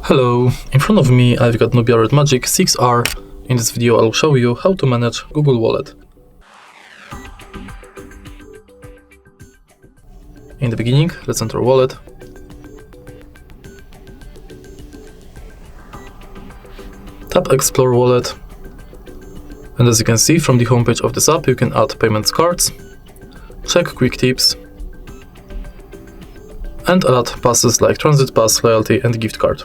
Hello, in front of me I've got Nubia Red Magic 6R. In this video I'll show you how to manage Google Wallet. In the beginning, let's enter Wallet. Tap Explore Wallet. And as you can see from the homepage of this app, you can add payments cards, check quick tips, and add passes like Transit Pass, Loyalty, and Gift Card.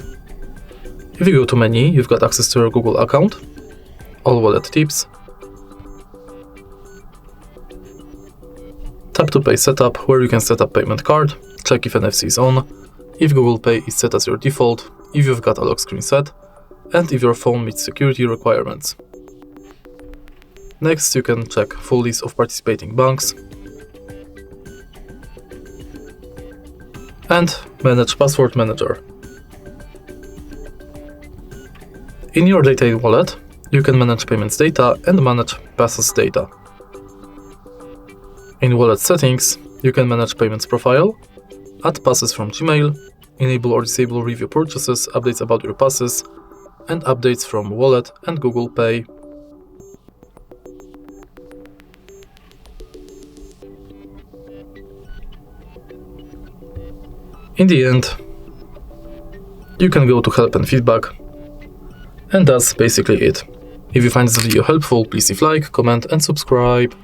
If you go to menu, you've got access to your Google account, all wallet tips, tap to Pay Setup, where you can set up payment card, check if NFC is on, if Google Pay is set as your default, if you've got a lock screen set, and if your phone meets security requirements. Next, you can check full list of participating banks and manage Password Manager. In your data wallet, you can manage payments data and manage passes data. In wallet settings, you can manage payments profile, add passes from Gmail, enable or disable review purchases, updates about your passes, and updates from Wallet and Google Pay. In the end, you can go to Help and Feedback, and that's basically it. If you find this video helpful, please leave a like, comment, and subscribe.